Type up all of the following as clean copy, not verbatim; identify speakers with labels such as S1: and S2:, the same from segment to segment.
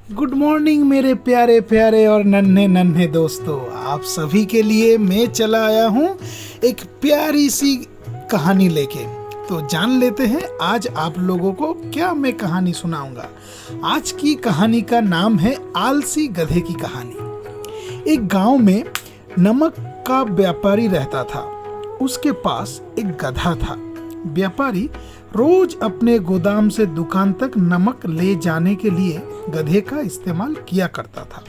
S1: Good morning मेरे प्यारे प्यारे और नन्हे नन्हे दोस्तों, आप सभी के लिए मैं चला आया हूँ एक प्यारी सी कहानी लेके। तो जान लेते हैं आज आप लोगों को क्या मैं कहानी सुनाऊंगा। आज की कहानी का नाम है आलसी गधे की कहानी। एक गांव में नमक का व्यापारी रहता था। उसके पास एक गधा था। व्यापारी रोज अपने गोदाम से दुकान तक नमक ले जाने के लिए गधे का इस्तेमाल किया करता था।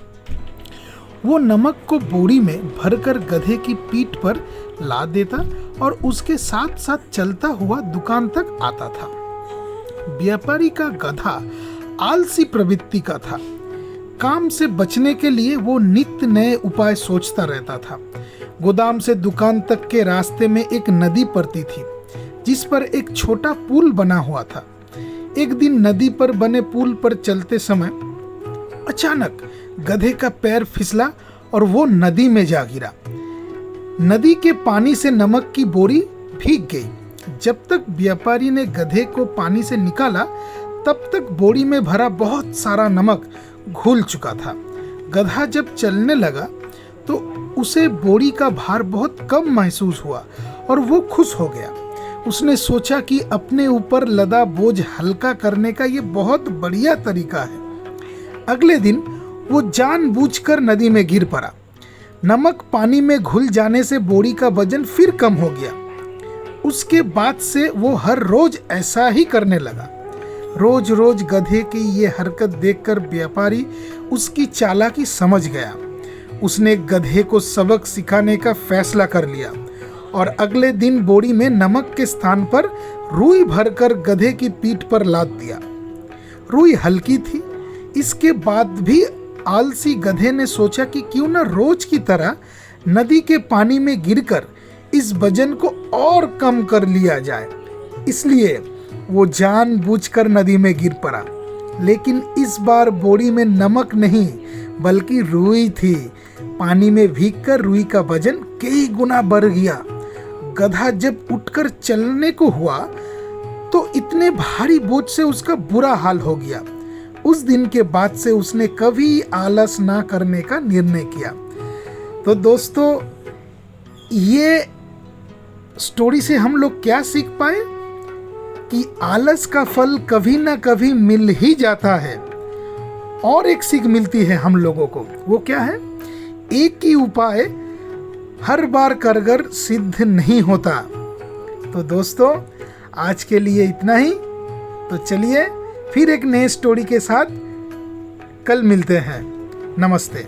S1: वो नमक को बोरी में भरकर गधे की पीठ पर लाद देता और उसके साथ साथ चलता हुआ दुकान तक आता था। व्यापारी का गधा आलसी प्रवृत्ति का था। काम से बचने के लिए वो नित्य नए उपाय सोचता रहता था। गोदाम से दुकान तक के रास्ते में एक नदी पड़ती थी जिस पर एक छोटा पुल बना हुआ था। एक दिन नदी पर बने पुल पर चलते समय अचानक गधे का पैर फिसला और वो नदी में जा गिरा। नदी के पानी से नमक की बोरी भीग गई। जब तक व्यापारी ने गधे को पानी से निकाला तब तक बोरी में भरा बहुत सारा नमक घुल चुका था। गधा जब चलने लगा तो उसे बोरी का भार बहुत कम महसूस हुआ और वो खुश हो गया। उसने सोचा कि अपने ऊपर लदा बोझ हल्का करने का ये बहुत बढ़िया तरीका है। अगले दिन वो जानबूझकर नदी में गिर पड़ा। नमक पानी में घुल जाने से बोरी का वजन फिर कम हो गया। उसके बाद से वो हर रोज ऐसा ही करने लगा। रोज रोज गधे की ये हरकत देखकर व्यापारी उसकी चालाकी समझ गया। उसने गधे को सबक सिखाने का फैसला कर लिया और अगले दिन बोरी में नमक के स्थान पर रुई भरकर गधे की पीठ पर लाद दिया। रुई हल्की थी। इसके बाद भी आलसी गधे ने सोचा कि क्यों न रोज की तरह नदी के पानी में गिरकर इस वजन को और कम कर लिया जाए। इसलिए वो जानबूझकर नदी में गिर पड़ा। लेकिन इस बार बोरी में नमक नहीं बल्कि रुई थी। पानी में भीगकर रुई का वजन कई गुना बढ़ गया। गधा जब उठकर चलने को हुआ तो इतने भारी बोझ से उसका बुरा हाल हो गया। उस दिन के बाद से उसने कभी आलस ना करने का निर्णय किया। तो दोस्तों, ये स्टोरी से हम लोग क्या सीख पाए कि आलस का फल कभी ना कभी मिल ही जाता है। और एक सीख मिलती है हम लोगों को, वो क्या है? एक ही उपाय हर बार कारगर सिद्ध नहीं होता। तो दोस्तों, आज के लिए इतना ही। तो चलिए फिर एक नए स्टोरी के साथ कल मिलते हैं। नमस्ते।